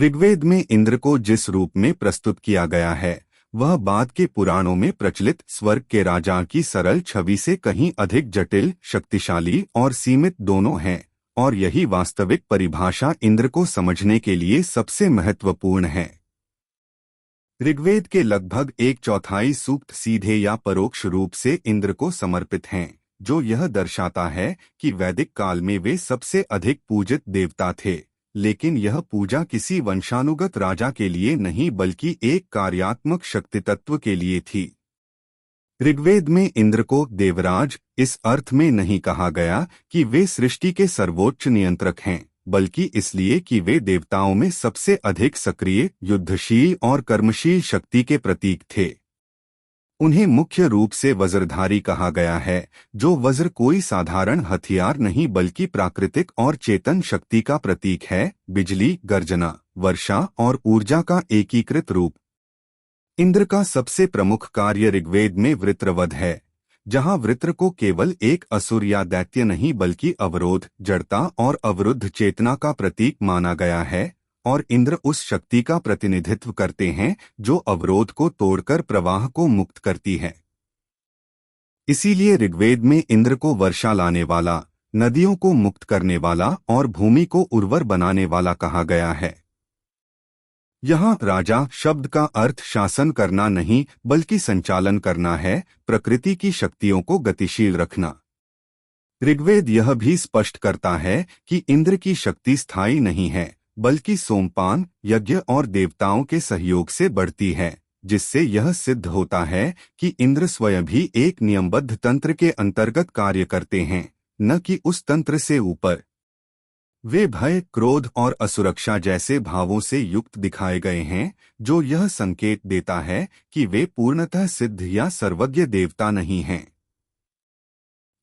ऋग्वेद में इंद्र को जिस रूप में प्रस्तुत किया गया है वह बाद के पुराणों में प्रचलित स्वर्ग के राजा की सरल छवि से कहीं अधिक जटिल, शक्तिशाली और सीमित दोनों है, और यही वास्तविक परिभाषा इंद्र को समझने के लिए सबसे महत्वपूर्ण है। ऋग्वेद के लगभग 1/4 सूक्त सीधे या परोक्ष रूप से इंद्र को समर्पित हैं, जो यह दर्शाता है कि वैदिक काल में वे सबसे अधिक पूजित देवता थे, लेकिन यह पूजा किसी वंशानुगत राजा के लिए नहीं बल्कि एक कार्यात्मक शक्ति तत्व के लिए थी। ऋग्वेद में इंद्र को देवराज इस अर्थ में नहीं कहा गया कि वे सृष्टि के सर्वोच्च नियंत्रक हैं, बल्कि इसलिए कि वे देवताओं में सबसे अधिक सक्रिय, युद्धशील और कर्मशील शक्ति के प्रतीक थे। उन्हें मुख्य रूप से वज्रधारी कहा गया है, जो वज्र कोई साधारण हथियार नहीं बल्कि प्राकृतिक और चेतन शक्ति का प्रतीक है, बिजली, गर्जना, वर्षा और ऊर्जा का एकीकृत रूप। इंद्र का सबसे प्रमुख कार्य ऋग्वेद में वृत्रवध है, जहां वृत्र को केवल एक असुर या दैत्य नहीं बल्कि अवरोध, जड़ता और अवरुद्ध चेतना का प्रतीक माना गया है, और इंद्र उस शक्ति का प्रतिनिधित्व करते हैं जो अवरोध को तोड़कर प्रवाह को मुक्त करती है। इसीलिए ऋग्वेद में इंद्र को वर्षा लाने वाला, नदियों को मुक्त करने वाला और भूमि को उर्वर बनाने वाला कहा गया है। यहाँ राजा शब्द का अर्थ शासन करना नहीं बल्कि संचालन करना है, प्रकृति की शक्तियों को गतिशील रखना। ऋग्वेद यह भी स्पष्ट करता है कि इंद्र की शक्ति स्थायी नहीं है बल्कि सोमपान, यज्ञ और देवताओं के सहयोग से बढ़ती है, जिससे यह सिद्ध होता है कि इंद्र स्वयं भी एक नियमबद्ध तंत्र के अंतर्गत कार्य करते हैं, न कि उस तंत्र से ऊपर। वे भय, क्रोध और असुरक्षा जैसे भावों से युक्त दिखाए गए हैं, जो यह संकेत देता है कि वे पूर्णतः सिद्ध या सर्वज्ञ देवता नहीं हैं।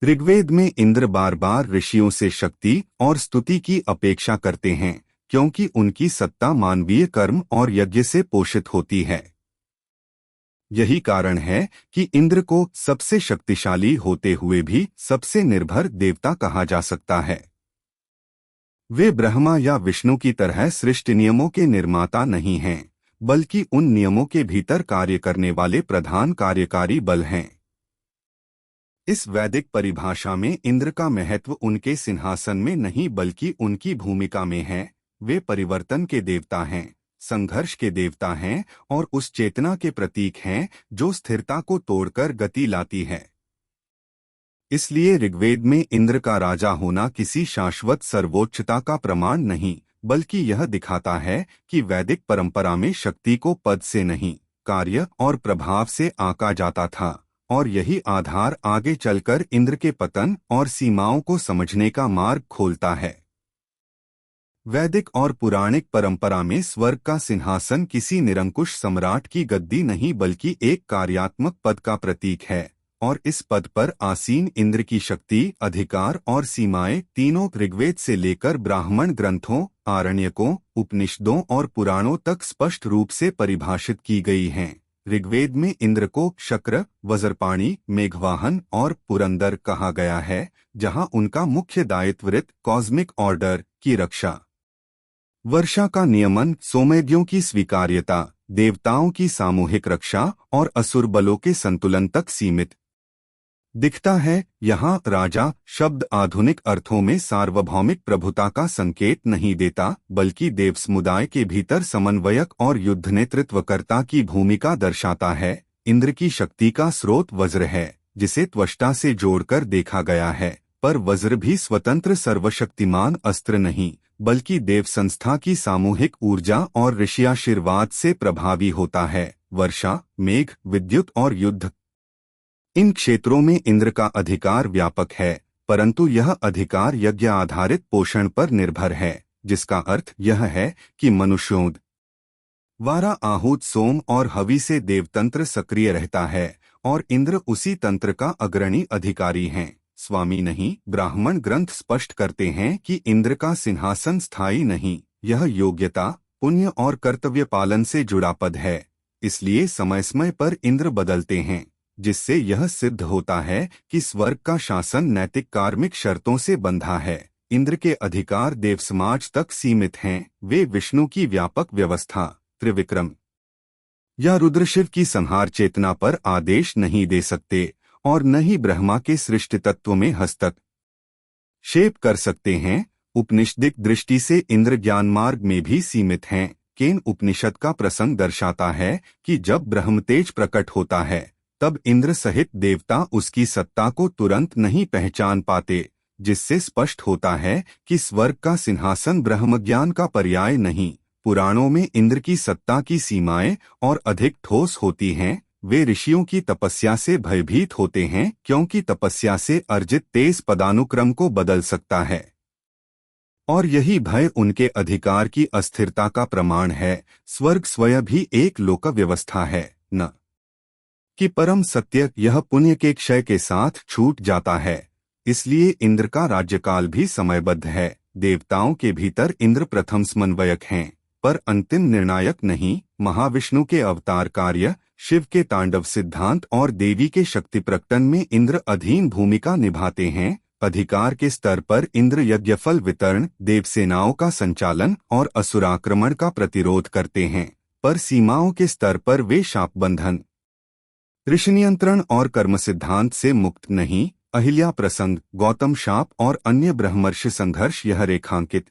ऋग्वेद में इंद्र बार बार ऋषियों से शक्ति और स्तुति की अपेक्षा करते हैं, क्योंकि उनकी सत्ता मानवीय कर्म और यज्ञ से पोषित होती है। यही कारण है कि इंद्र को सबसे शक्तिशाली होते हुए भी सबसे निर्भर देवता कहा जा सकता है। वे ब्रह्मा या विष्णु की तरह सृष्टि नियमों के निर्माता नहीं हैं, बल्कि उन नियमों के भीतर कार्य करने वाले प्रधान कार्यकारी बल हैं। इस वैदिक परिभाषा में इंद्र का महत्व उनके सिंहासन में नहीं बल्कि उनकी भूमिका में है। वे परिवर्तन के देवता हैं, संघर्ष के देवता हैं और उस चेतना के प्रतीक हैं जो स्थिरता को तोड़कर गति लाती है। इसलिए ऋग्वेद में इंद्र का राजा होना किसी शाश्वत सर्वोच्चता का प्रमाण नहीं, बल्कि यह दिखाता है कि वैदिक परंपरा में शक्ति को पद से नहीं, कार्य और प्रभाव से आंका जाता था, और यही आधार आगे चलकर इंद्र के पतन और सीमाओं को समझने का मार्ग खोलता है। वैदिक और पुराणिक परंपरा में स्वर्ग का सिंहासन किसी निरंकुश सम्राट की गद्दी नहीं बल्कि एक कार्यात्मक पद का प्रतीक है, और इस पद पर आसीन इंद्र की शक्ति, अधिकार और सीमाएं तीनों ऋग्वेद से लेकर ब्राह्मण ग्रंथों, आरण्यकों, उपनिषदों और पुराणों तक स्पष्ट रूप से परिभाषित की गई हैं। ऋग्वेद में इंद्र को शक्र, वज्रपाणि, मेघवाहन और पुरंदर कहा गया है, जहां उनका मुख्य दायित्व ऋत कॉस्मिक ऑर्डर की रक्षा, वर्षा का नियमन, सोमयज्ञों की स्वीकार्यता, देवताओं की सामूहिक रक्षा और असुर बलों के संतुलन तक सीमित दिखता है। यहाँ राजा शब्द आधुनिक अर्थों में सार्वभौमिक प्रभुता का संकेत नहीं देता, बल्कि देव समुदाय के भीतर समन्वयक और युद्ध नेतृत्वकर्ता की भूमिका दर्शाता है। इंद्र की शक्ति का स्रोत वज्र है, जिसे त्वष्टा से जोड़कर देखा गया है, पर वज्र भी स्वतंत्र सर्वशक्तिमान अस्त्र नहीं, बल्कि देव संस्था की सामूहिक ऊर्जा और ऋषियाशीर्वाद से प्रभावी होता है। वर्षा, मेघ, विद्युत और युद्ध, इन क्षेत्रों में इंद्र का अधिकार व्यापक है, परंतु यह अधिकार यज्ञ आधारित पोषण पर निर्भर है, जिसका अर्थ यह है कि मनुष्यों द्वारा आहूत सोम और हवि से देवतंत्र सक्रिय रहता है, और इंद्र उसी तंत्र का अग्रणी अधिकारी हैं, स्वामी नहीं। ब्राह्मण ग्रंथ स्पष्ट करते हैं कि इंद्र का सिंहासन स्थायी नहीं, यह योग्यता, पुण्य और कर्तव्य पालन से जुड़ा पद है। इसलिए समय समय पर इंद्र बदलते हैं, जिससे यह सिद्ध होता है कि स्वर्ग का शासन नैतिक कार्मिक शर्तों से बंधा है। इंद्र के अधिकार देव समाज तक सीमित हैं। वे विष्णु की व्यापक व्यवस्था, त्रिविक्रम या रुद्रशिव की संहार चेतना पर आदेश नहीं दे सकते और न ही ब्रह्मा के सृष्टि तत्व में हस्तक्षेप कर सकते हैं। उपनिषदिक दृष्टि से इंद्र ज्ञान मार्ग में भी सीमित हैं। केन उपनिषद का प्रसंग दर्शाता है कि जब ब्रह्मतेज प्रकट होता है तब इंद्र सहित देवता उसकी सत्ता को तुरंत नहीं पहचान पाते, जिससे स्पष्ट होता है कि स्वर्ग का सिंहासन ब्रह्मज्ञान का पर्याय नहीं। पुराणों में इंद्र की सत्ता की सीमाएं और अधिक ठोस होती हैं। वे ऋषियों की तपस्या से भयभीत होते हैं क्योंकि तपस्या से अर्जित तेज पदानुक्रम को बदल सकता है और यही भय उनके अधिकार की अस्थिरता का प्रमाण है। स्वर्ग स्वयं भी एक लोक व्यवस्था है, न कि परम सत्य। यह पुण्य के क्षय के साथ छूट जाता है, इसलिए इंद्र का राज्यकाल भी समयबद्ध है। देवताओं के भीतर इंद्र प्रथम समन्वयक हैं, पर अंतिम निर्णायक नहीं। महाविष्णु के अवतार कार्य, शिव के तांडव सिद्धांत और देवी के शक्ति प्रकटन में इंद्र अधीन भूमिका निभाते हैं। अधिकार के स्तर पर इंद्र यज्ञफल वितरण, देवसेनाओं का संचालन और असुराक्रमण का प्रतिरोध करते हैं, पर सीमाओं के स्तर पर वे शाप बंधन, ऋषि नियंत्रण और कर्म सिद्धांत से मुक्त नहीं। अहिल्या प्रसंग, गौतम शाप और अन्य ब्रह्मर्षि संघर्ष यह रेखांकित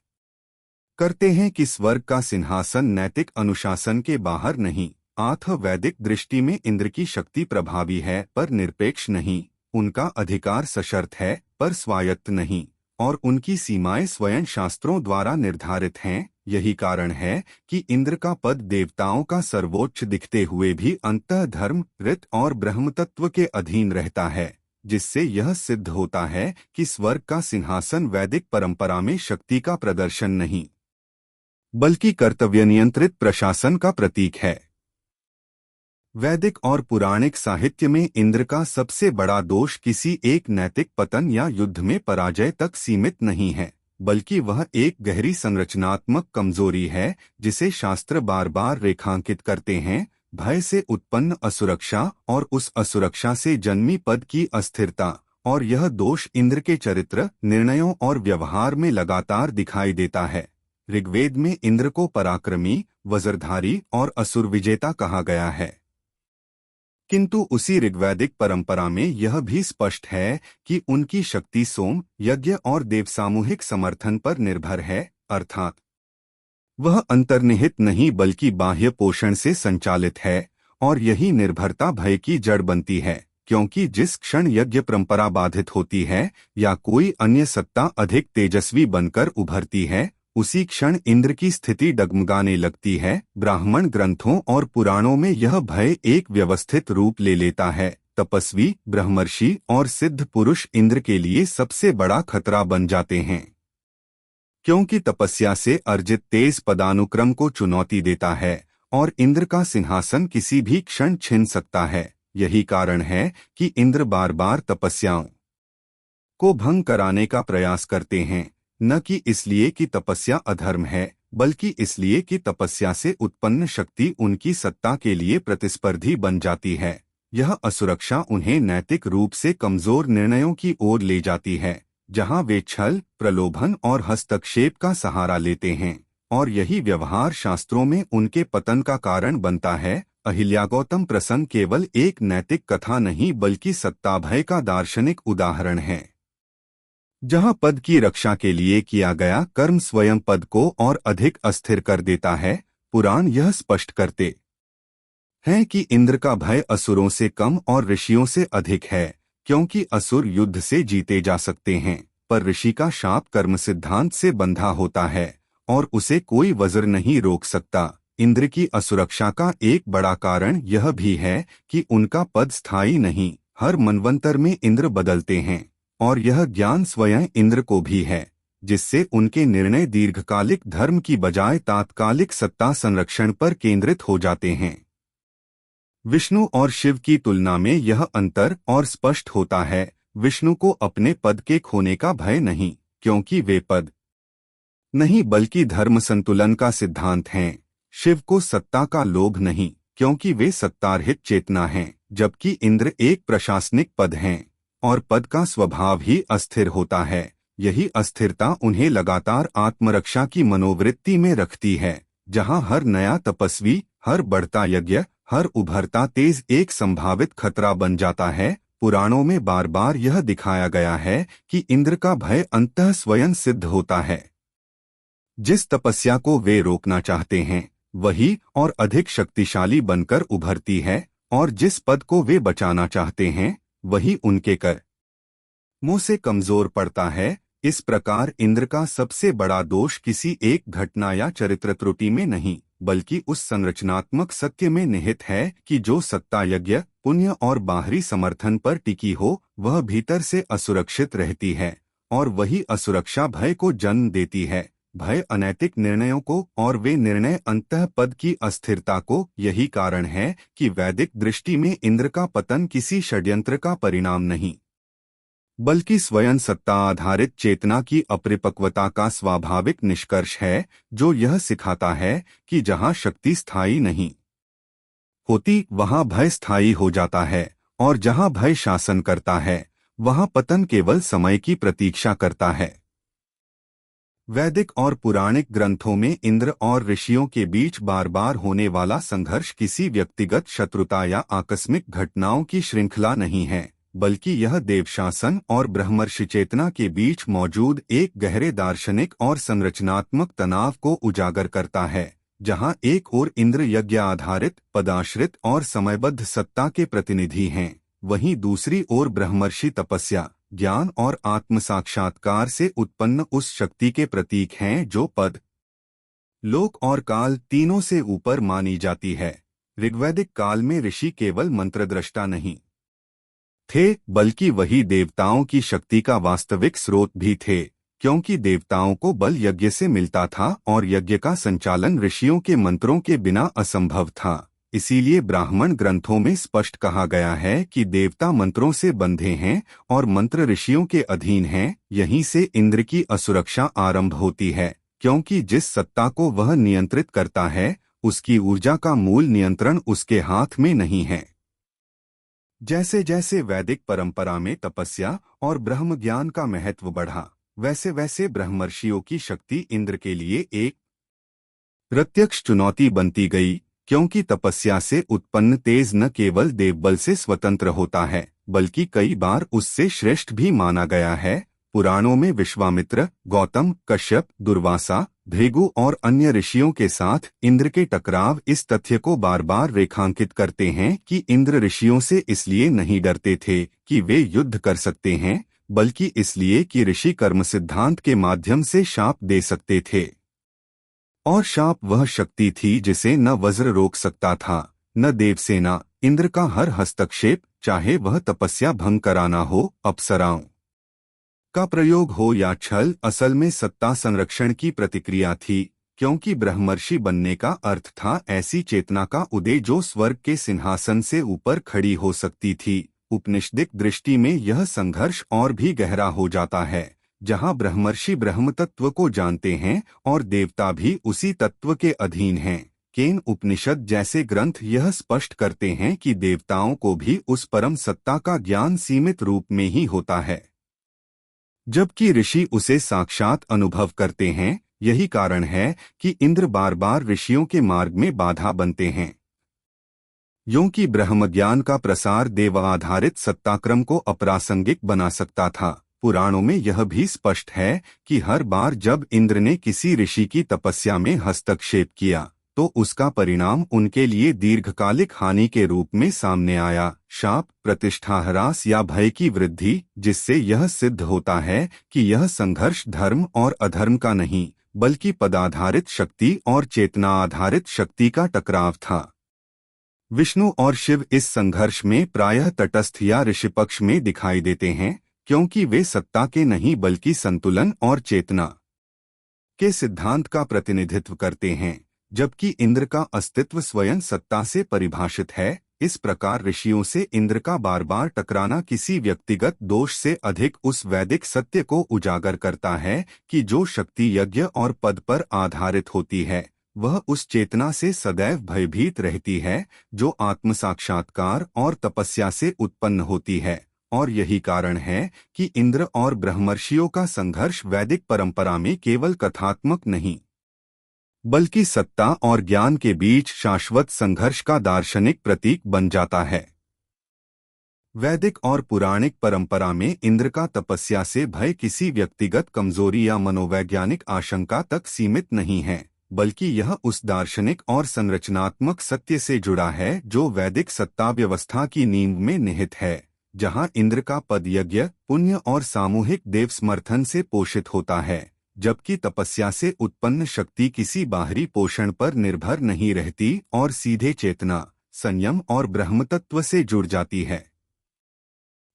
करते हैं कि स्वर्ग का सिंहासन नैतिक अनुशासन के बाहर नहीं। आथ वैदिक दृष्टि में इंद्र की शक्ति प्रभावी है पर निरपेक्ष नहीं। उनका अधिकार सशर्त है पर स्वायत्त नहीं, और उनकी सीमाएं स्वयं शास्त्रों द्वारा निर्धारित हैं। यही कारण है कि इंद्र का पद देवताओं का सर्वोच्च दिखते हुए भी अंतः धर्म, ऋत और ब्रह्मतत्व के अधीन रहता है, जिससे यह सिद्ध होता है कि स्वर्ग का सिंहासन वैदिक परंपरा में शक्ति का प्रदर्शन नहीं, बल्कि कर्तव्य नियंत्रित प्रशासन का प्रतीक है। वैदिक और पुराणिक साहित्य में इंद्र का सबसे बड़ा दोष किसी एक नैतिक पतन या युद्ध में पराजय तक सीमित नहीं है, बल्कि वह एक गहरी संरचनात्मक कमजोरी है जिसे शास्त्र बार बार रेखांकित करते हैं। भय से उत्पन्न असुरक्षा और उस असुरक्षा से जन्मी पद की अस्थिरता, और यह दोष इंद्र के चरित्र, निर्णयों और व्यवहार में लगातार दिखाई देता है। ऋग्वेद में इंद्र को पराक्रमी, वज्रधारी और असुर विजेता कहा गया है, किंतु उसी ऋग्वैदिक परंपरा में यह भी स्पष्ट है कि उनकी शक्ति सोम, यज्ञ और देव सामूहिक समर्थन पर निर्भर है, अर्थात वह अंतर्निहित नहीं बल्कि बाह्य पोषण से संचालित है। और यही निर्भरता भय की जड़ बनती है, क्योंकि जिस क्षण यज्ञ परंपरा बाधित होती है या कोई अन्य सत्ता अधिक तेजस्वी बनकर उभरती है, उसी क्षण इंद्र की स्थिति डगमगाने लगती है। ब्राह्मण ग्रंथों और पुराणों में यह भय एक व्यवस्थित रूप ले लेता है। तपस्वी, ब्रह्मर्षि और सिद्ध पुरुष इंद्र के लिए सबसे बड़ा खतरा बन जाते हैं, क्योंकि तपस्या से अर्जित तेज पदानुक्रम को चुनौती देता है और इंद्र का सिंहासन किसी भी क्षण छिन सकता है। यही कारण है कि इंद्र बार बार तपस्याओं को भंग कराने का प्रयास करते हैं, न कि इसलिए कि तपस्या अधर्म है, बल्कि इसलिए कि तपस्या से उत्पन्न शक्ति उनकी सत्ता के लिए प्रतिस्पर्धी बन जाती है। यह असुरक्षा उन्हें नैतिक रूप से कमजोर निर्णयों की ओर ले जाती है, जहां वे छल, प्रलोभन और हस्तक्षेप का सहारा लेते हैं, और यही व्यवहार शास्त्रों में उनके पतन का कारण बनता है। अहिल्यागौतम प्रसंग केवल एक नैतिक कथा नहीं बल्कि सत्ताभय का दार्शनिक उदाहरण है, जहां पद की रक्षा के लिए किया गया कर्म स्वयं पद को और अधिक अस्थिर कर देता है। पुराण यह स्पष्ट करते हैं कि इंद्र का भय असुरों से कम और ऋषियों से अधिक है, क्योंकि असुर युद्ध से जीते जा सकते हैं, पर ऋषि का शाप कर्म सिद्धांत से बंधा होता है और उसे कोई वज्र नहीं रोक सकता। इंद्र की असुरक्षा का एक बड़ा कारण यह भी है कि उनका पद स्थायी नहीं, हर मनवंतर में इंद्र बदलते हैं, और यह ज्ञान स्वयं इंद्र को भी है, जिससे उनके निर्णय दीर्घकालिक धर्म की बजाय तात्कालिक सत्ता संरक्षण पर केंद्रित हो जाते हैं। विष्णु और शिव की तुलना में यह अंतर और स्पष्ट होता है। विष्णु को अपने पद के खोने का भय नहीं, क्योंकि वे पद नहीं बल्कि धर्म संतुलन का सिद्धांत हैं। शिव को सत्ता का लोभ नहीं, क्योंकि वे सत्तारहित चेतना हैं, जबकि इंद्र एक प्रशासनिक पद हैं और पद का स्वभाव ही अस्थिर होता है। यही अस्थिरता उन्हें लगातार आत्मरक्षा की मनोवृत्ति में रखती है, जहां हर नया तपस्वी, हर बढ़ता यज्ञ, हर उभरता तेज एक संभावित खतरा बन जाता है। पुराणों में बार बार यह दिखाया गया है कि इंद्र का भय अंततः स्वयं सिद्ध होता है। जिस तपस्या को वे रोकना चाहते हैं वही और अधिक शक्तिशाली बनकर उभरती है, और जिस पद को वे बचाना चाहते हैं वही उनके कर मुंह से कमजोर पड़ता है। इस प्रकार इंद्र का सबसे बड़ा दोष किसी एक घटना या चरित्र त्रुटि में नहीं, बल्कि उस संरचनात्मक सत्य में निहित है कि जो सत्ता यज्ञ, पुण्य और बाहरी समर्थन पर टिकी हो वह भीतर से असुरक्षित रहती है, और वही असुरक्षा भय को जन्म देती है। भय अनैतिक निर्णयों को, और वे निर्णय अंतः पद की अस्थिरता को। यही कारण है कि वैदिक दृष्टि में इंद्र का पतन किसी षड्यंत्र का परिणाम नहीं, बल्कि स्वयं सत्ता आधारित चेतना की अपरिपक्वता का स्वाभाविक निष्कर्ष है, जो यह सिखाता है कि जहां शक्ति स्थायी नहीं होती वहां भय स्थायी हो जाता है, और जहां भय शासन करता है वहां पतन केवल समय की प्रतीक्षा करता है। वैदिक और पुराणिक ग्रंथों में इंद्र और ऋषियों के बीच बार बार होने वाला संघर्ष किसी व्यक्तिगत शत्रुता या आकस्मिक घटनाओं की श्रृंखला नहीं है, बल्कि यह देवशासन और ब्रह्मर्षि चेतना के बीच मौजूद एक गहरे दार्शनिक और संरचनात्मक तनाव को उजागर करता है, जहां एक ओर इंद्र यज्ञ आधारित, पदाश्रित और समयबद्ध सत्ता के प्रतिनिधि हैं, वहीं दूसरी ओर ब्रह्मर्षि तपस्या, ज्ञान और आत्म साक्षात्कार से उत्पन्न उस शक्ति के प्रतीक हैं जो पद, लोक और काल तीनों से ऊपर मानी जाती है। ऋग्वैदिक काल में ऋषि केवल मंत्रद्रष्टा नहीं थे, बल्कि वही देवताओं की शक्ति का वास्तविक स्रोत भी थे, क्योंकि देवताओं को बल यज्ञ से मिलता था और यज्ञ का संचालन ऋषियों के मंत्रों के बिना असंभव था। इसीलिए ब्राह्मण ग्रंथों में स्पष्ट कहा गया है कि देवता मंत्रों से बंधे हैं और मंत्र ऋषियों के अधीन हैं। यहीं से इंद्र की असुरक्षा आरंभ होती है, क्योंकि जिस सत्ता को वह नियंत्रित करता है उसकी ऊर्जा का मूल नियंत्रण उसके हाथ में नहीं है। जैसे जैसे वैदिक परंपरा में तपस्या और ब्रह्म ज्ञान का महत्व बढ़ा, वैसे वैसे ब्रह्मर्षियों की शक्ति इंद्र के लिए एक प्रत्यक्ष चुनौती बनती गई, क्योंकि तपस्या से उत्पन्न तेज न केवल देवबल से स्वतंत्र होता है, बल्कि कई बार उससे श्रेष्ठ भी माना गया है। पुराणों में विश्वामित्र, गौतम, कश्यप, दुर्वासा, भृगु और अन्य ऋषियों के साथ इंद्र के टकराव इस तथ्य को बार बार रेखांकित करते हैं कि इंद्र ऋषियों से इसलिए नहीं डरते थे कि वे युद्ध कर सकते हैं, बल्कि इसलिए कि ऋषि कर्म सिद्धांत के माध्यम से शाप दे सकते थे, और शाप वह शक्ति थी जिसे न वज्र रोक सकता था, न देवसेना। इंद्र का हर हस्तक्षेप, चाहे वह तपस्या भंग कराना हो, अप्सराओं का प्रयोग हो या छल, असल में सत्ता संरक्षण की प्रतिक्रिया थी, क्योंकि ब्रह्मर्षि बनने का अर्थ था ऐसी चेतना का उदय जो स्वर्ग के सिंहासन से ऊपर खड़ी हो सकती थी। उपनिषदिक दृष्टि में यह संघर्ष और भी गहरा हो जाता है, जहां ब्रह्मर्षि ब्रह्म तत्व को जानते हैं और देवता भी उसी तत्व के अधीन हैं। केन उपनिषद जैसे ग्रंथ यह स्पष्ट करते हैं कि देवताओं को भी उस परम सत्ता का ज्ञान सीमित रूप में ही होता है, जबकि ऋषि उसे साक्षात अनुभव करते हैं। यही कारण है कि इंद्र बार बार ऋषियों के मार्ग में बाधा बनते हैं, क्योंकि ब्रह्मज्ञान का प्रसार देव आधारित सत्ताक्रम को अप्रासंगिक बना सकता था। पुराणों में यह भी स्पष्ट है कि हर बार जब इंद्र ने किसी ऋषि की तपस्या में हस्तक्षेप किया तो उसका परिणाम उनके लिए दीर्घकालिक हानि के रूप में सामने आया, शाप, प्रतिष्ठा ह्रास या भय की वृद्धि, जिससे यह सिद्ध होता है कि यह संघर्ष धर्म और अधर्म का नहीं, बल्कि पदाधारित शक्ति और चेतना आधारित शक्ति का टकराव था। विष्णु और शिव इस संघर्ष में प्रायः तटस्थ या ऋषिपक्ष में दिखाई देते हैं, क्योंकि वे सत्ता के नहीं बल्कि संतुलन और चेतना के सिद्धांत का प्रतिनिधित्व करते हैं, जबकि इंद्र का अस्तित्व स्वयं सत्ता से परिभाषित है। इस प्रकार ऋषियों से इंद्र का बार बार टकराना किसी व्यक्तिगत दोष से अधिक उस वैदिक सत्य को उजागर करता है कि जो शक्ति यज्ञ और पद पर आधारित होती है वह उस चेतना से सदैव भयभीत रहती है जो आत्म साक्षात्कार और तपस्या से उत्पन्न होती है, और यही कारण है कि इंद्र और ब्रह्मर्षियों का संघर्ष वैदिक परंपरा में केवल कथात्मक नहीं बल्कि सत्ता और ज्ञान के बीच शाश्वत संघर्ष का दार्शनिक प्रतीक बन जाता है। वैदिक और पुराणिक परंपरा में इंद्र का तपस्या से भय किसी व्यक्तिगत कमजोरी या मनोवैज्ञानिक आशंका तक सीमित नहीं है, बल्कि यह उस दार्शनिक और संरचनात्मक सत्य से जुड़ा है जो वैदिक सत्ता व्यवस्था की नींव में निहित है, जहां इंद्र का पद यज्ञ, पुण्य और सामूहिक देव समर्थन से पोषित होता है, जबकि तपस्या से उत्पन्न शक्ति किसी बाहरी पोषण पर निर्भर नहीं रहती और सीधे चेतना, संयम और ब्रह्मतत्व से जुड़ जाती है।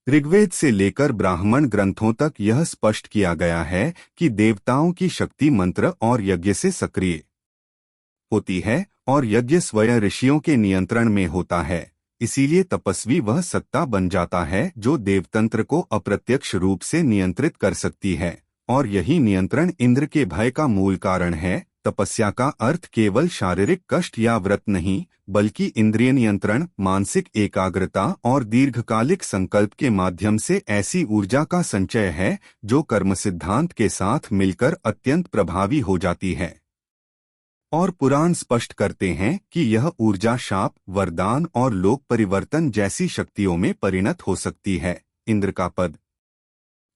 ऋग्वेद से लेकर ब्राह्मण ग्रंथों तक यह स्पष्ट किया गया है कि देवताओं की शक्ति मंत्र और यज्ञ से सक्रिय होती है और यज्ञ स्वयं ऋषियों के नियंत्रण में होता है। इसीलिए तपस्वी वह सत्ता बन जाता है जो देवतंत्र को अप्रत्यक्ष रूप से नियंत्रित कर सकती है, और यही नियंत्रण इंद्र के भय का मूल कारण है। तपस्या का अर्थ केवल शारीरिक कष्ट या व्रत नहीं, बल्कि इंद्रिय नियंत्रण, मानसिक एकाग्रता और दीर्घकालिक संकल्प के माध्यम से ऐसी ऊर्जा का संचय है जो कर्म सिद्धांत के साथ मिलकर अत्यंत प्रभावी हो जाती है। और पुराण स्पष्ट करते हैं कि यह ऊर्जा शाप, वरदान और लोक परिवर्तन जैसी शक्तियों में परिणत हो सकती है। इंद्र का पद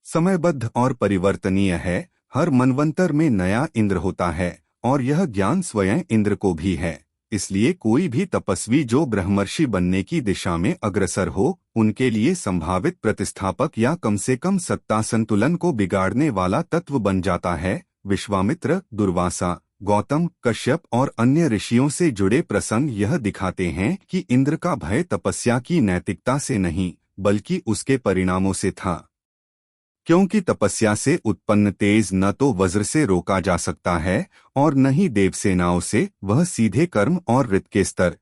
समयबद्ध और परिवर्तनीय है। हर मनवंतर में नया इंद्र होता है और यह ज्ञान स्वयं इंद्र को भी है। इसलिए कोई भी तपस्वी जो ब्रह्मर्षि बनने की दिशा में अग्रसर हो, उनके लिए संभावित प्रतिस्थापक या कम से कम सत्ता संतुलन को बिगाड़ने वाला तत्व बन जाता है। विश्वामित्र, दुर्वासा, गौतम, कश्यप और अन्य ऋषियों से जुड़े प्रसंग यह दिखाते हैं कि इंद्र का भय तपस्या की नैतिकता से नहीं, बल्कि उसके परिणामों से था, क्योंकि तपस्या से उत्पन्न तेज न तो वज्र से रोका जा सकता है और न ही देवसेनाओं से, वह सीधे कर्म और ऋत के स्तर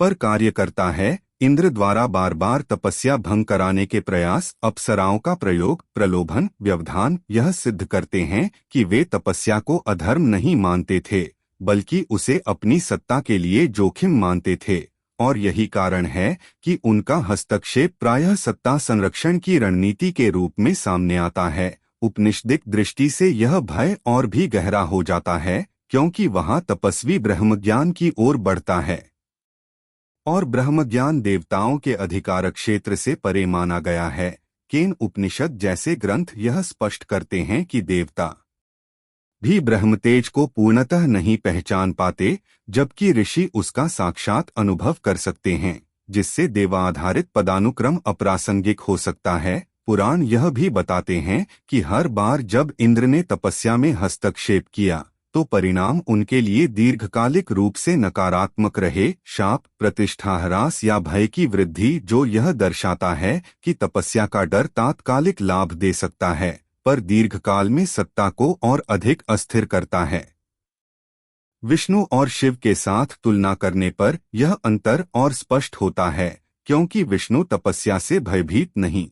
पर कार्य करता है। इंद्र द्वारा बार बार तपस्या भंग कराने के प्रयास, अप्सराओं का प्रयोग, प्रलोभन, व्यवधान यह सिद्ध करते हैं कि वे तपस्या को अधर्म नहीं मानते थे, बल्कि उसे अपनी सत्ता के लिए जोखिम मानते थे। और यही कारण है कि उनका हस्तक्षेप प्रायः सत्ता संरक्षण की रणनीति के रूप में सामने आता है। उपनिषदिक दृष्टि से यह भय और भी गहरा हो जाता है, क्योंकि वहां तपस्वी ब्रह्मज्ञान की ओर बढ़ता है और ब्रह्मज्ञान देवताओं के अधिकार क्षेत्र से परे माना गया है। केन उपनिषद जैसे ग्रंथ यह स्पष्ट करते हैं कि देवता भी ब्रह्मतेज को पूर्णतः नहीं पहचान पाते, जबकि ऋषि उसका साक्षात अनुभव कर सकते हैं, जिससे देवाधारित पदानुक्रम अप्रासंगिक हो सकता है। पुराण यह भी बताते हैं कि हर बार जब इंद्र ने तपस्या में हस्तक्षेप किया तो परिणाम उनके लिए दीर्घकालिक रूप से नकारात्मक रहे। शाप, प्रतिष्ठा ह्रास या भय की वृद्धि, जो यह दर्शाता है कि तपस्या का डर तात्कालिक लाभ दे सकता है पर दीर्घकाल में सत्ता को और अधिक अस्थिर करता है। विष्णु और शिव के साथ तुलना करने पर यह अंतर और स्पष्ट होता है, क्योंकि विष्णु तपस्या से भयभीत नहीं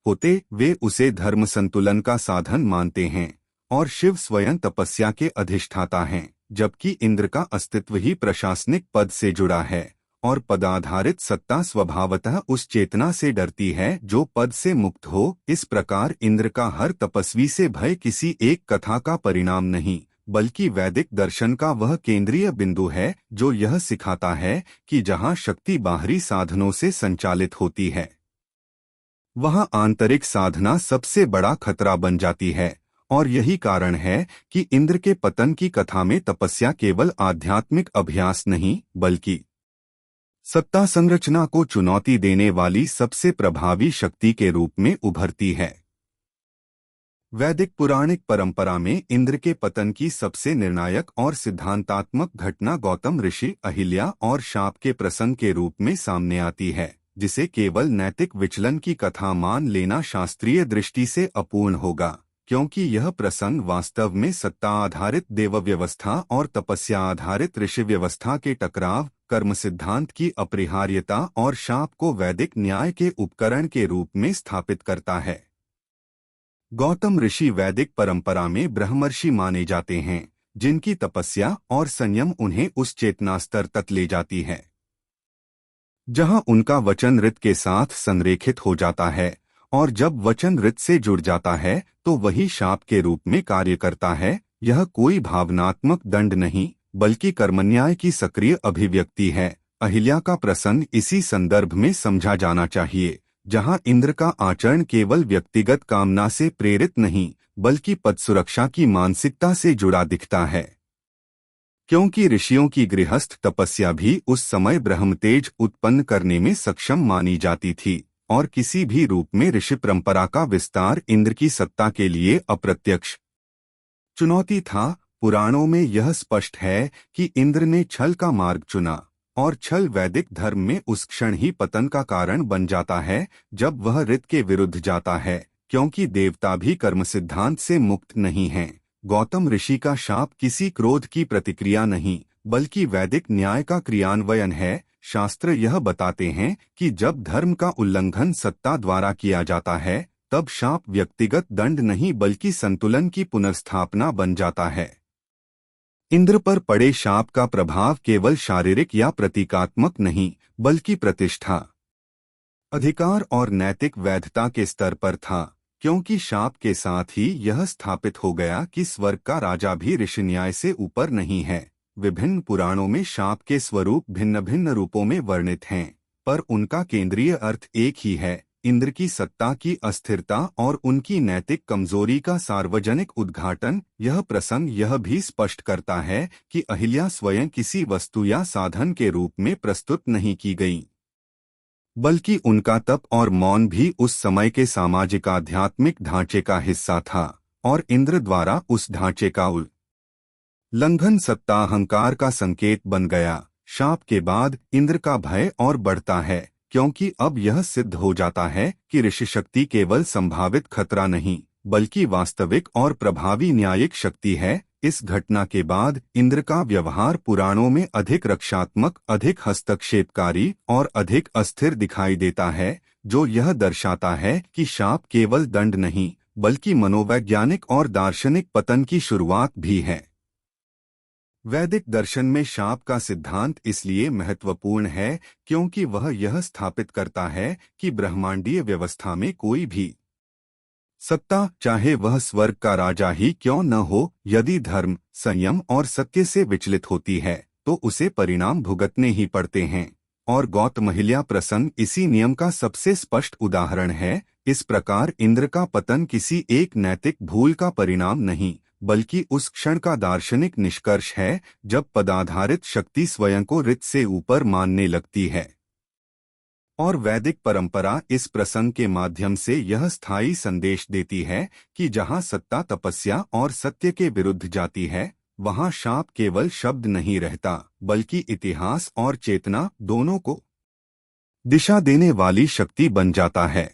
होते, वे उसे धर्म संतुलन का साधन मानते हैं, और शिव स्वयं तपस्या के अधिष्ठाता हैं, जबकि इंद्र का अस्तित्व ही प्रशासनिक पद से जुड़ा है और पदाधारित सत्ता स्वभावतः उस चेतना से डरती है जो पद से मुक्त हो। इस प्रकार इंद्र का हर तपस्वी से भय किसी एक कथा का परिणाम नहीं, बल्कि वैदिक दर्शन का वह केंद्रीय बिंदु है जो यह सिखाता है कि जहाँ शक्ति बाहरी साधनों से संचालित होती है, वहाँ आंतरिक साधना सबसे बड़ा खतरा बन जाती है। और यही कारण है कि इंद्र के पतन की कथा में तपस्या केवल आध्यात्मिक अभ्यास नहीं, बल्कि सत्ता संरचना को चुनौती देने वाली सबसे प्रभावी शक्ति के रूप में उभरती है। वैदिक पुराणिक परंपरा में इंद्र के पतन की सबसे निर्णायक और सिद्धांतात्मक घटना गौतम ऋषि, अहिल्या और शाप के प्रसंग के रूप में सामने आती है, जिसे केवल नैतिक विचलन की कथा मान लेना शास्त्रीय दृष्टि से अपूर्ण होगा, क्योंकि यह प्रसंग वास्तव में सत्ता आधारित देव व्यवस्था और तपस्या आधारित ऋषि व्यवस्था के टकराव, कर्म सिद्धांत की अपरिहार्यता और शाप को वैदिक न्याय के उपकरण के रूप में स्थापित करता है। गौतम ऋषि वैदिक परंपरा में ब्रह्मर्षि माने जाते हैं, जिनकी तपस्या और संयम उन्हें उस चेतना स्तर तक ले जाती है जहां उनका वचन ऋत के साथ संरेखित हो जाता है, और जब वचन ऋत से जुड़ जाता है तो वही शाप के रूप में कार्य करता है। यह कोई भावनात्मक दंड नहीं, बल्कि कर्मन्याय की सक्रिय अभिव्यक्ति है। अहिल्या का प्रसंग इसी संदर्भ में समझा जाना चाहिए, जहां इंद्र का आचरण केवल व्यक्तिगत कामना से प्रेरित नहीं, बल्कि पद सुरक्षा की मानसिकता से जुड़ा दिखता है। क्योंकि ऋषियों की गृहस्थ तपस्या भी उस समय ब्रह्मतेज उत्पन्न करने में सक्षम मानी जाती थी, और किसी भी रूप में ऋषि परंपरा का विस्तार इंद्र की सत्ता के लिए अप्रत्यक्ष चुनौती था। पुराणों में यह स्पष्ट है कि इंद्र ने छल का मार्ग चुना, और छल वैदिक धर्म में उस क्षण ही पतन का कारण बन जाता है जब वह ऋत के विरुद्ध जाता है, क्योंकि देवता भी कर्म सिद्धांत से मुक्त नहीं हैं। गौतम ऋषि का शाप किसी क्रोध की प्रतिक्रिया नहीं, बल्कि वैदिक न्याय का क्रियान्वयन है। शास्त्र यह बताते हैं कि जब धर्म का उल्लंघन सत्ता द्वारा किया जाता है, तब शाप व्यक्तिगत दंड नहीं बल्कि संतुलन की पुनर्स्थापना बन जाता है। इंद्र पर पड़े शाप का प्रभाव केवल शारीरिक या प्रतीकात्मक नहीं, बल्कि प्रतिष्ठा, अधिकार और नैतिक वैधता के स्तर पर था, क्योंकि शाप के साथ ही यह स्थापित हो गया कि स्वर्ग का राजा भी ऋषि न्याय से ऊपर नहीं है। विभिन्न पुराणों में शाप के स्वरूप भिन्न भिन्न रूपों में वर्णित हैं, पर उनका केंद्रीय अर्थ एक ही है, इंद्र की सत्ता की अस्थिरता और उनकी नैतिक कमजोरी का सार्वजनिक उद्घाटन। यह प्रसंग यह भी स्पष्ट करता है कि अहिल्या स्वयं किसी वस्तु या साधन के रूप में प्रस्तुत नहीं की गई, बल्कि उनका तप और मौन भी उस समय के सामाजिक आध्यात्मिक ढांचे का हिस्सा था, और इंद्र द्वारा उस ढांचे का उल्लंघन सत्ता अहंकार का संकेत बन गया। शाप के बाद इंद्र का भय और बढ़ता है, क्योंकि अब यह सिद्ध हो जाता है कि ऋषि शक्ति केवल संभावित खतरा नहीं, बल्कि वास्तविक और प्रभावी न्यायिक शक्ति है। इस घटना के बाद इंद्र का व्यवहार पुराणों में अधिक रक्षात्मक, अधिक हस्तक्षेपकारी और अधिक अस्थिर दिखाई देता है, जो यह दर्शाता है कि शाप केवल दंड नहीं, बल्कि मनोवैज्ञानिक और दार्शनिक पतन की शुरुआत भी है। वैदिक दर्शन में शाप का सिद्धांत इसलिए महत्वपूर्ण है क्योंकि वह यह स्थापित करता है कि ब्रह्मांडीय व्यवस्था में कोई भी सत्ता, चाहे वह स्वर्ग का राजा ही क्यों न हो, यदि धर्म, संयम और सत्य से विचलित होती है तो उसे परिणाम भुगतने ही पड़ते हैं। और गौतमहिल्या प्रसंग इसी नियम का सबसे स्पष्ट उदाहरण है। इस प्रकार इंद्र का पतन किसी एक नैतिक भूल का परिणाम नहीं, बल्कि उस क्षण का दार्शनिक निष्कर्ष है जब पदाधारित शक्ति स्वयं को ऋत से ऊपर मानने लगती है। और वैदिक परंपरा इस प्रसंग के माध्यम से यह स्थायी संदेश देती है कि जहां सत्ता तपस्या और सत्य के विरुद्ध जाती है, वहां शाप केवल शब्द नहीं रहता, बल्कि इतिहास और चेतना दोनों को दिशा देने वाली शक्ति बन जाता है।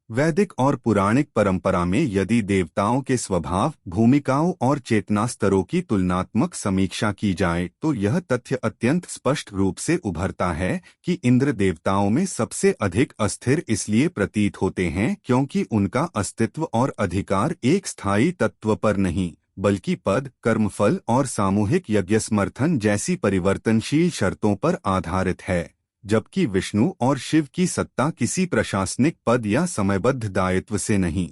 वैदिक और पुराणिक परंपरा में यदि देवताओं के स्वभाव, भूमिकाओं और चेतना स्तरों की तुलनात्मक समीक्षा की जाए तो यह तथ्य अत्यंत स्पष्ट रूप से उभरता है कि इंद्र देवताओं में सबसे अधिक अस्थिर इसलिए प्रतीत होते हैं क्योंकि उनका अस्तित्व और अधिकार एक स्थायी तत्व पर नहीं, बल्कि पद, कर्मफल और सामूहिक यज्ञ समर्थन जैसी परिवर्तनशील शर्तों पर आधारित है, जबकि विष्णु और शिव की सत्ता किसी प्रशासनिक पद या समयबद्ध दायित्व से नहीं,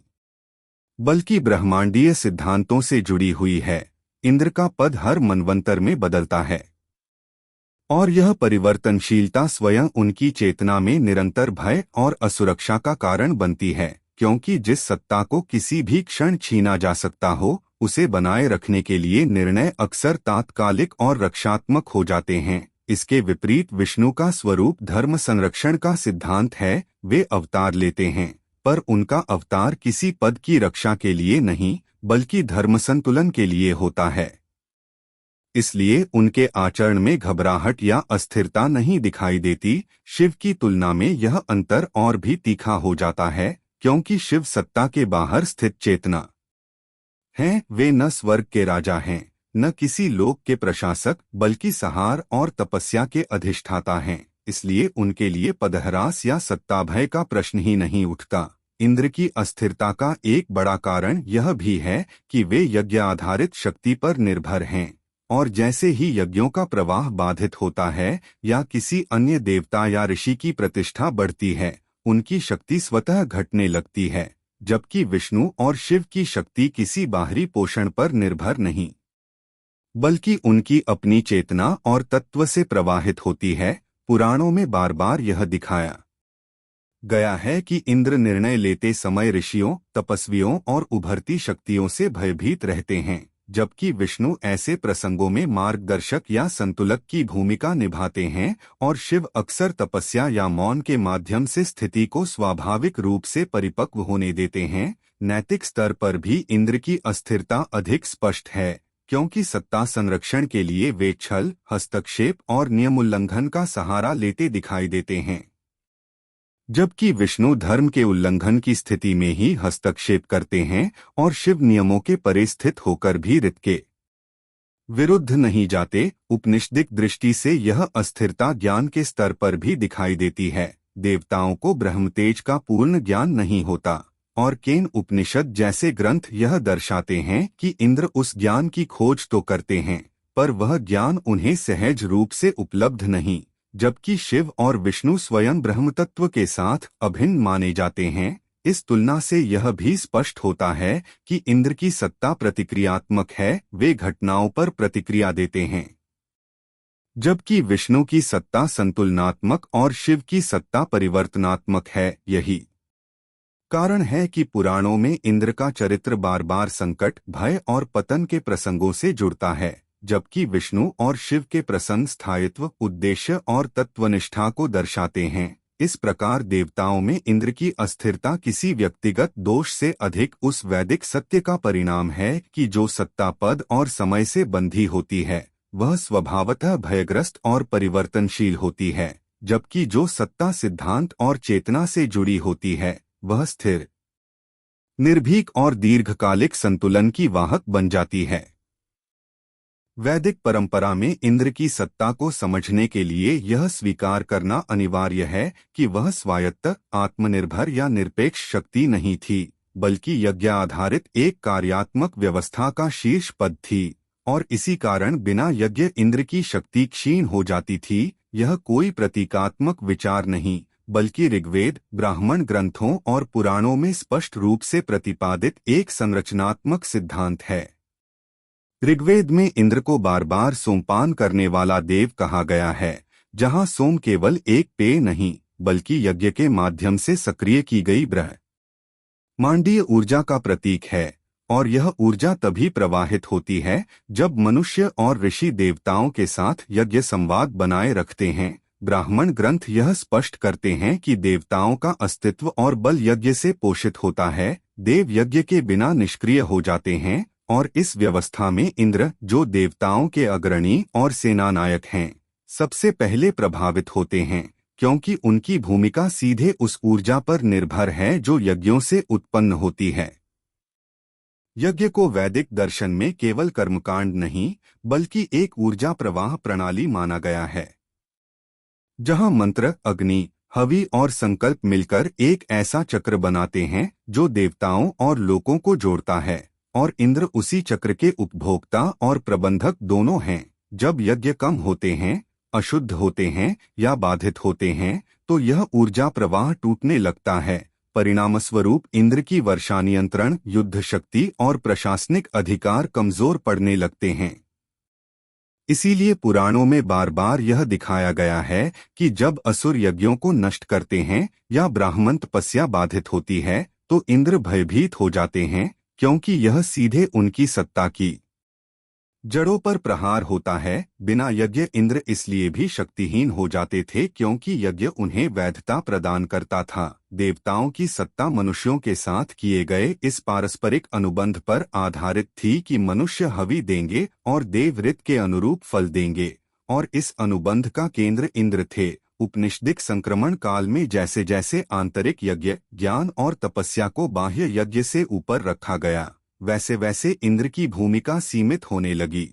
बल्कि ब्रह्मांडीय सिद्धांतों से जुड़ी हुई है। इंद्र का पद हर मनवंतर में बदलता है, और यह परिवर्तनशीलता स्वयं उनकी चेतना में निरंतर भय और असुरक्षा का कारण बनती है, क्योंकि जिस सत्ता को किसी भी क्षण छीना जा सकता हो, उसे बनाए रखने के लिए निर्णय अक्सर तात्कालिक और रक्षात्मक हो जाते हैं। इसके विपरीत विष्णु का स्वरूप धर्म संरक्षण का सिद्धांत है। वे अवतार लेते हैं, पर उनका अवतार किसी पद की रक्षा के लिए नहीं, बल्कि धर्म संतुलन के लिए होता है। इसलिए उनके आचरण में घबराहट या अस्थिरता नहीं दिखाई देती। शिव की तुलना में यह अंतर और भी तीखा हो जाता है, क्योंकि शिव सत्ता के बाहर स्थित चेतना हैं। वे न स्वर्ग के राजा हैं, न किसी लोक के प्रशासक, बल्कि सहार और तपस्या के अधिष्ठाता हैं। इसलिए उनके लिए पदहरास या सत्ताभय का प्रश्न ही नहीं उठता। इंद्र की अस्थिरता का एक बड़ा कारण यह भी है कि वे यज्ञ आधारित शक्ति पर निर्भर हैं, और जैसे ही यज्ञों का प्रवाह बाधित होता है या किसी अन्य देवता या ऋषि की प्रतिष्ठा बढ़ती है, उनकी शक्ति स्वतः घटने लगती है, जबकि विष्णु और शिव की शक्ति किसी बाहरी पोषण पर निर्भर नहीं, बल्कि उनकी अपनी चेतना और तत्व से प्रवाहित होती है। पुराणों में बार बार यह दिखाया गया है कि इंद्र निर्णय लेते समय ऋषियों, तपस्वियों और उभरती शक्तियों से भयभीत रहते हैं, जबकि विष्णु ऐसे प्रसंगों में मार्गदर्शक या संतुलक की भूमिका निभाते हैं और शिव अक्सर तपस्या या मौन के माध्यम से स्थिति को स्वाभाविक रूप से परिपक्व होने देते हैं। नैतिक स्तर पर भी इंद्र की अस्थिरता अधिक स्पष्ट है, क्योंकि सत्ता संरक्षण के लिए वे छल, हस्तक्षेप और नियम उल्लंघन का सहारा लेते दिखाई देते हैं, जबकि विष्णु धर्म के उल्लंघन की स्थिति में ही हस्तक्षेप करते हैं और शिव नियमों के परे स्थित होकर भी ऋत के विरुद्ध नहीं जाते। उपनिषदिक दृष्टि से यह अस्थिरता ज्ञान के स्तर पर भी दिखाई देती है। देवताओं को ब्रह्मतेज का पूर्ण ज्ञान नहीं होता, और केन उपनिषद जैसे ग्रंथ यह दर्शाते हैं कि इंद्र उस ज्ञान की खोज तो करते हैं, पर वह ज्ञान उन्हें सहज रूप से उपलब्ध नहीं, जबकि शिव और विष्णु स्वयं ब्रह्मतत्व के साथ अभिन्न माने जाते हैं। इस तुलना से यह भी स्पष्ट होता है कि इंद्र की सत्ता प्रतिक्रियात्मक है, वे घटनाओं पर प्रतिक्रिया देते हैं, जबकि विष्णु की सत्ता संतुलनात्मक और शिव की सत्ता परिवर्तनात्मक है। यही कारण है कि पुराणों में इंद्र का चरित्र बार बार संकट, भय और पतन के प्रसंगों से जुड़ता है, जबकि विष्णु और शिव के प्रसंग स्थायित्व, उद्देश्य और तत्वनिष्ठा को दर्शाते हैं। इस प्रकार देवताओं में इंद्र की अस्थिरता किसी व्यक्तिगत दोष से अधिक उस वैदिक सत्य का परिणाम है कि जो सत्ता पद और समय से बंधी होती है वह स्वभावतः भयग्रस्त और परिवर्तनशील होती है, जबकि जो सत्ता सिद्धांत और चेतना से जुड़ी होती है वह स्थिर, निर्भीक और दीर्घकालिक संतुलन की वाहक बन जाती है। वैदिक परंपरा में इंद्र की सत्ता को समझने के लिए यह स्वीकार करना अनिवार्य है कि वह स्वायत्त, आत्मनिर्भर या निरपेक्ष शक्ति नहीं थी, बल्कि यज्ञ आधारित एक कार्यात्मक व्यवस्था का शीर्ष पद थी, और इसी कारण बिना यज्ञ इंद्र की शक्ति क्षीण हो जाती थी। यह कोई प्रतीकात्मक विचार नहीं, बल्कि ऋग्वेद, ब्राह्मण ग्रंथों और पुराणों में स्पष्ट रूप से प्रतिपादित एक संरचनात्मक सिद्धांत है। ऋग्वेद में इंद्र को बार बार सोमपान करने वाला देव कहा गया है, जहां सोम केवल एक पेय नहीं बल्कि यज्ञ के माध्यम से सक्रिय की गई ब्रह्मांडीय ऊर्जा का प्रतीक है, और यह ऊर्जा तभी प्रवाहित होती है जब मनुष्य और ऋषि देवताओं के साथ यज्ञ संवाद बनाए रखते हैं। ब्राह्मण ग्रंथ यह स्पष्ट करते हैं कि देवताओं का अस्तित्व और बल यज्ञ से पोषित होता है। देव यज्ञ के बिना निष्क्रिय हो जाते हैं, और इस व्यवस्था में इंद्र, जो देवताओं के अग्रणी और सेनानायक हैं, सबसे पहले प्रभावित होते हैं, क्योंकि उनकी भूमिका सीधे उस ऊर्जा पर निर्भर है जो यज्ञों से उत्पन्न होती है। यज्ञ को वैदिक दर्शन में केवल कर्मकांड नहीं बल्कि एक ऊर्जा प्रवाह प्रणाली माना गया है, जहां मंत्र, अग्नि, हवि और संकल्प मिलकर एक ऐसा चक्र बनाते हैं जो देवताओं और लोगों को जोड़ता है, और इंद्र उसी चक्र के उपभोक्ता और प्रबंधक दोनों हैं। जब यज्ञ कम होते हैं, अशुद्ध होते हैं या बाधित होते हैं तो यह ऊर्जा प्रवाह टूटने लगता है। परिणामस्वरूप इंद्र की वर्षा, नियंत्रण, युद्ध शक्ति और प्रशासनिक अधिकार कमजोर पड़ने लगते हैं। इसीलिए पुराणों में बार बार यह दिखाया गया है कि जब असुर यज्ञों को नष्ट करते हैं या ब्राह्मण तपस्या बाधित होती है तो इंद्र भयभीत हो जाते हैं, क्योंकि यह सीधे उनकी सत्ता की जड़ों पर प्रहार होता है। बिना यज्ञ इंद्र इसलिए भी शक्तिहीन हो जाते थे क्योंकि यज्ञ उन्हें वैधता प्रदान करता था। देवताओं की सत्ता मनुष्यों के साथ किए गए इस पारस्परिक अनुबंध पर आधारित थी कि मनुष्य हवि देंगे और देव ऋत के अनुरूप फल देंगे, और इस अनुबंध का केंद्र इंद्र थे। उपनिषदिक संक्रमण काल में जैसे जैसे आंतरिक यज्ञ, ज्ञान और तपस्या को बाह्य यज्ञ से ऊपर रखा गया, वैसे वैसे इंद्र की भूमिका सीमित होने लगी,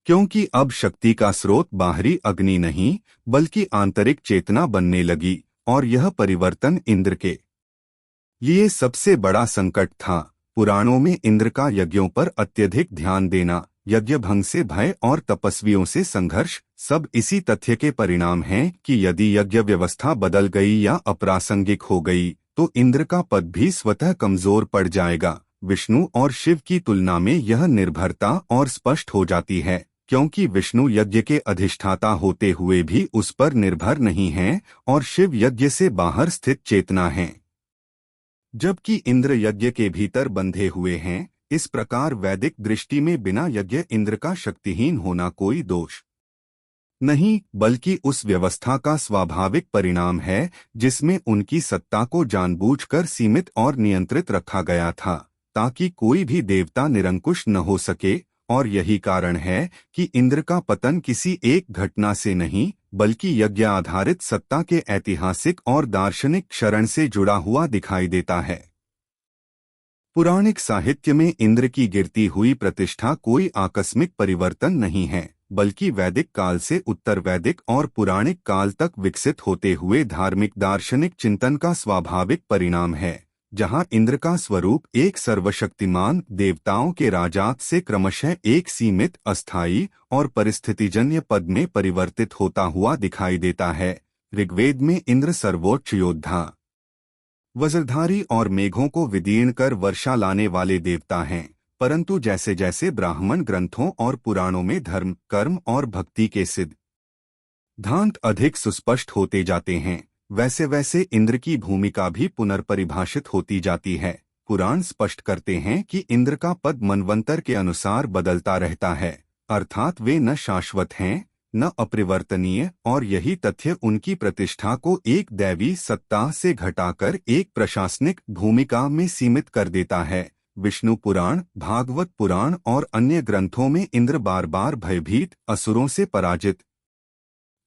क्योंकि अब शक्ति का स्रोत बाहरी अग्नि नहीं बल्कि आंतरिक चेतना बनने लगी, और यह परिवर्तन इंद्र के लिए सबसे बड़ा संकट था। पुराणों में इंद्र का यज्ञों पर अत्यधिक ध्यान देना, यज्ञ भंग से भय और तपस्वियों से संघर्ष सब इसी तथ्य के परिणाम हैं कि यदि यज्ञ व्यवस्था बदल गई या अप्रासंगिक हो गई तो इंद्र का पद भी स्वतः कमजोर पड़ जाएगा। विष्णु और शिव की तुलना में यह निर्भरता और स्पष्ट हो जाती है, क्योंकि विष्णु यज्ञ के अधिष्ठाता होते हुए भी उस पर निर्भर नहीं हैं और शिव यज्ञ से बाहर स्थित चेतना हैं, जबकि इंद्र यज्ञ के भीतर बंधे हुए हैं। इस प्रकार वैदिक दृष्टि में बिना यज्ञ इंद्र का शक्तिहीन होना कोई दोष नहीं, बल्कि उस व्यवस्था का स्वाभाविक परिणाम है जिसमें उनकी सत्ता को जानबूझकर सीमित और नियंत्रित रखा गया था, ताकि कोई भी देवता निरंकुश न हो सके। और यही कारण है कि इंद्र का पतन किसी एक घटना से नहीं, बल्कि यज्ञ आधारित सत्ता के ऐतिहासिक और दार्शनिक क्षरण से जुड़ा हुआ दिखाई देता है। पुराणिक साहित्य में इंद्र की गिरती हुई प्रतिष्ठा कोई आकस्मिक परिवर्तन नहीं है, बल्कि वैदिक काल से उत्तर वैदिक और पुराणिक काल तक विकसित होते हुए धार्मिक दार्शनिक चिंतन का स्वाभाविक परिणाम है, जहां इंद्र का स्वरूप एक सर्वशक्तिमान देवताओं के राजात से क्रमशः एक सीमित, अस्थायी और परिस्थितिजन्य पद में परिवर्तित होता हुआ दिखाई देता है। ऋग्वेद में इंद्र सर्वोच्च योद्धा, वज्रधारी और मेघों को विदीर्ण कर वर्षा लाने वाले देवता हैं, परंतु जैसे जैसे ब्राह्मण ग्रंथों और पुराणों में धर्म, कर्म और भक्ति के सिद्धांत अधिक सुस्पष्ट होते जाते हैं, वैसे वैसे इंद्र की भूमिका भी पुनर्परिभाषित होती जाती है। पुराण स्पष्ट करते हैं कि इंद्र का पद मनवंतर के अनुसार बदलता रहता है, अर्थात वे न शाश्वत हैं न अपरिवर्तनीय, और यही तथ्य उनकी प्रतिष्ठा को एक दैवी सत्ता से घटाकर एक प्रशासनिक भूमिका में सीमित कर देता है। विष्णु पुराण, भागवत पुराण और अन्य ग्रंथों में इंद्र बार बार भयभीत, असुरों से पराजित,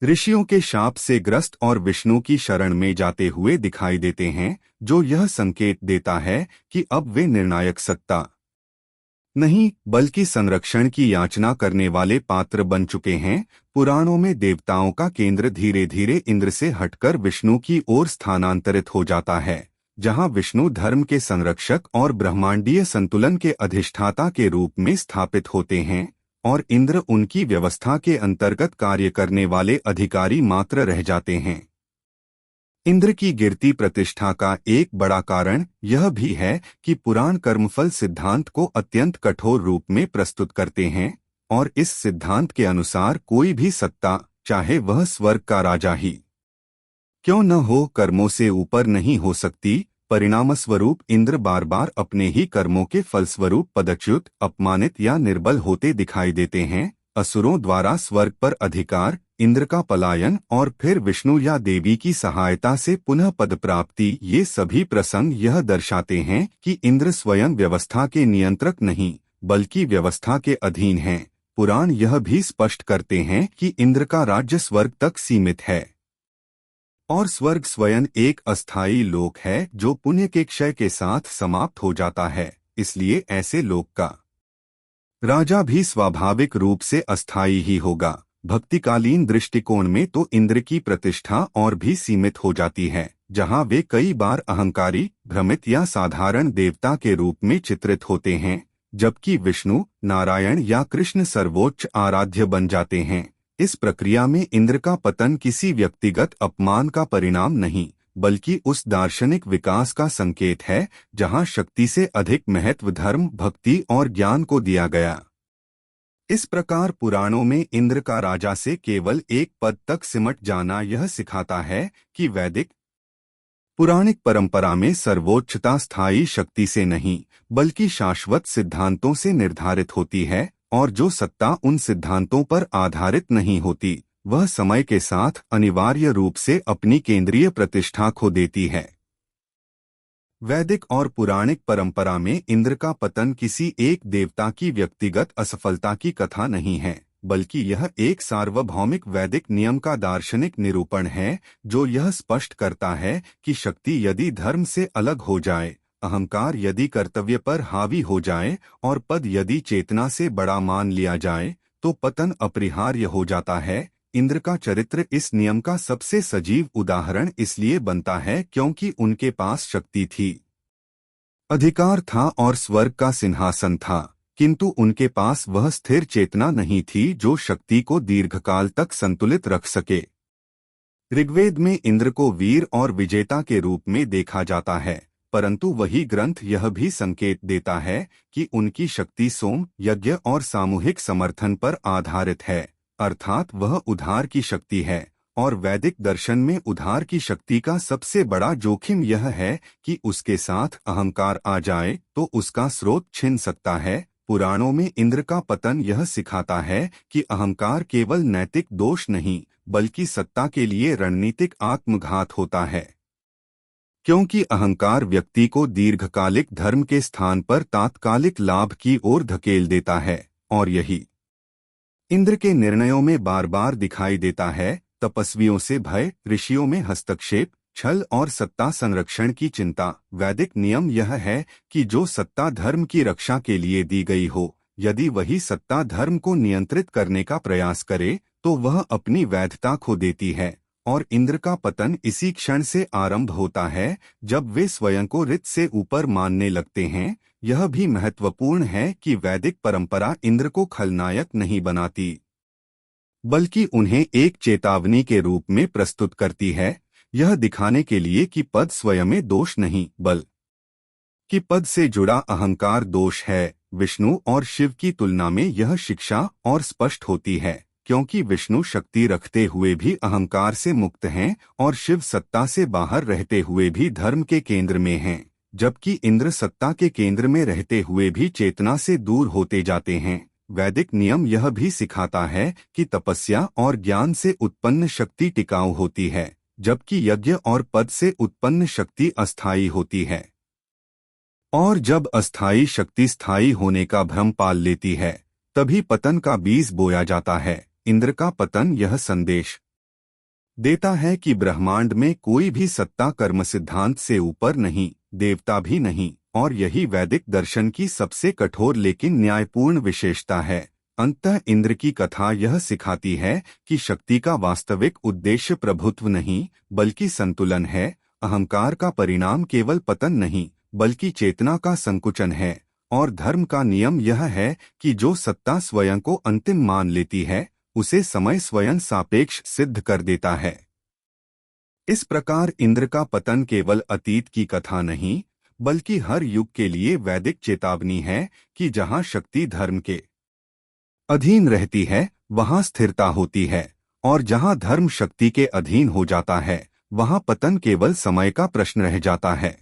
ऋषियों के शाप से ग्रस्त और विष्णु की शरण में जाते हुए दिखाई देते हैं, जो यह संकेत देता है कि अब वे निर्णायक सत्ता नहीं, बल्कि संरक्षण की याचना करने वाले पात्र बन चुके हैं। पुराणों में देवताओं का केंद्र धीरे धीरे इंद्र से हटकर विष्णु की ओर स्थानांतरित हो जाता है, जहां विष्णु धर्म के संरक्षक और ब्रह्मांडीय संतुलन के अधिष्ठाता के रूप में स्थापित होते हैं, और इंद्र उनकी व्यवस्था के अंतर्गत कार्य करने वाले अधिकारी मात्र रह जाते हैं। इंद्र की गिरती प्रतिष्ठा का एक बड़ा कारण यह भी है कि पुराण कर्मफल सिद्धांत को अत्यंत कठोर रूप में प्रस्तुत करते हैं, और इस सिद्धांत के अनुसार कोई भी सत्ता, चाहे वह स्वर्ग का राजा ही क्यों न हो, कर्मों से ऊपर नहीं हो सकती। परिणामस्वरूप इंद्र बार बार अपने ही कर्मों के फलस्वरूप पदच्युत, अपमानित या निर्बल होते दिखाई देते हैं। असुरों द्वारा स्वर्ग पर अधिकार, इंद्र का पलायन और फिर विष्णु या देवी की सहायता से पुनः पद प्राप्ति, ये सभी प्रसंग यह दर्शाते हैं कि इंद्र स्वयं व्यवस्था के नियंत्रक नहीं, बल्कि व्यवस्था के अधीन हैं। पुराण यह भी स्पष्ट करते हैं कि इंद्र का राज्य स्वर्ग तक सीमित है, और स्वर्ग स्वयं एक अस्थायी लोक है जो पुण्य के क्षय के साथ समाप्त हो जाता है। इसलिए ऐसे लोक का राजा भी स्वाभाविक रूप से अस्थायी ही होगा। भक्तिकालीन दृष्टिकोण में तो इंद्र की प्रतिष्ठा और भी सीमित हो जाती है, जहां वे कई बार अहंकारी, भ्रमित या साधारण देवता के रूप में चित्रित होते हैं, जबकि विष्णु, नारायण या कृष्ण सर्वोच्च आराध्य बन जाते हैं। इस प्रक्रिया में इंद्र का पतन किसी व्यक्तिगत अपमान का परिणाम नहीं, बल्कि उस दार्शनिक विकास का संकेत है जहां शक्ति से अधिक महत्व धर्म, भक्ति और ज्ञान को दिया गया। इस प्रकार पुराणों में इंद्र का राजा से केवल एक पद तक सिमट जाना यह सिखाता है कि वैदिक पुराणिक परंपरा में सर्वोच्चता स्थायी शक्ति से नहीं, बल्कि शाश्वत सिद्धांतों से निर्धारित होती है, और जो सत्ता उन सिद्धांतों पर आधारित नहीं होती, वह समय के साथ अनिवार्य रूप से अपनी केंद्रीय प्रतिष्ठा खो देती है। वैदिक और पुराणिक परंपरा में इंद्र का पतन किसी एक देवता की व्यक्तिगत असफलता की कथा नहीं है, बल्कि यह एक सार्वभौमिक वैदिक नियम का दार्शनिक निरूपण है, जो यह स्पष्ट करता है कि शक्ति यदि धर्म से अलग हो जाए, अहंकार यदि कर्तव्य पर हावी हो जाए और पद यदि चेतना से बड़ा मान लिया जाए, तो पतन अपरिहार्य हो जाता है। इंद्र का चरित्र इस नियम का सबसे सजीव उदाहरण इसलिए बनता है क्योंकि उनके पास शक्ति थी, अधिकार था और स्वर्ग का सिंहासन था। किंतु उनके पास वह स्थिर चेतना नहीं थी जो शक्ति को दीर्घकाल तक संतुलित रख सके। ऋग्वेद में इंद्र को वीर और विजेता के रूप में देखा जाता है, परंतु वही ग्रंथ यह भी संकेत देता है कि उनकी शक्ति सोम, यज्ञ और सामूहिक समर्थन पर आधारित है, अर्थात वह उद्धार की शक्ति है। और वैदिक दर्शन में उद्धार की शक्ति का सबसे बड़ा जोखिम यह है कि उसके साथ अहंकार आ जाए तो उसका स्रोत छिन सकता है। पुराणों में इंद्र का पतन यह सिखाता है कि अहंकार केवल नैतिक दोष नहीं, बल्कि सत्ता के लिए रणनीतिक आत्मघात होता है, क्योंकि अहंकार व्यक्ति को दीर्घकालिक धर्म के स्थान पर तात्कालिक लाभ की ओर धकेल देता है। और यही इंद्र के निर्णयों में बार बार दिखाई देता है। तपस्वियों से भय, ऋषियों में हस्तक्षेप, छल और सत्ता संरक्षण की चिंता। वैदिक नियम यह है कि जो सत्ता धर्म की रक्षा के लिए दी गई हो, यदि वही सत्ता धर्म को नियंत्रित करने का प्रयास करे तो वह अपनी वैधता खो देती है। और इंद्र का पतन इसी क्षण से आरंभ होता है जब वे स्वयं को ऋत से ऊपर मानने लगते हैं। यह भी महत्वपूर्ण है कि वैदिक परंपरा इंद्र को खलनायक नहीं बनाती, बल्कि उन्हें एक चेतावनी के रूप में प्रस्तुत करती है, यह दिखाने के लिए कि पद स्वयं में दोष नहीं, बल्कि पद से जुड़ा अहंकार दोष है। विष्णु और शिव की तुलना में यह शिक्षा और स्पष्ट होती है, क्योंकि विष्णु शक्ति रखते हुए भी अहंकार से मुक्त हैं और शिव सत्ता से बाहर रहते हुए भी धर्म के केंद्र में हैं, जबकि इंद्र सत्ता के केंद्र में रहते हुए भी चेतना से दूर होते जाते हैं। वैदिक नियम यह भी सिखाता है कि तपस्या और ज्ञान से उत्पन्न शक्ति टिकाऊ होती है, जबकि यज्ञ और पद से उत्पन्न शक्ति अस्थायी होती है। और जब अस्थायी शक्ति स्थायी होने का भ्रम पाल लेती है, तभी पतन का बीज बोया जाता है। इंद्र का पतन यह संदेश देता है कि ब्रह्मांड में कोई भी सत्ता कर्म सिद्धांत से ऊपर नहीं, देवता भी नहीं, और यही वैदिक दर्शन की सबसे कठोर लेकिन न्यायपूर्ण विशेषता है। अंततः इंद्र की कथा यह सिखाती है कि शक्ति का वास्तविक उद्देश्य प्रभुत्व नहीं, बल्कि संतुलन है। अहंकार का परिणाम केवल पतन नहीं, बल्कि चेतना का संकुचन है। और धर्म का नियम यह है कि जो सत्ता स्वयं को अंतिम मान लेती है, उसे समय स्वयं सापेक्ष सिद्ध कर देता है। इस प्रकार इंद्र का पतन केवल अतीत की कथा नहीं, बल्कि हर युग के लिए वैदिक चेतावनी है कि जहां शक्ति धर्म के अधीन रहती है, वहां स्थिरता होती है, और जहां धर्म शक्ति के अधीन हो जाता है, वहां पतन केवल समय का प्रश्न रह जाता है।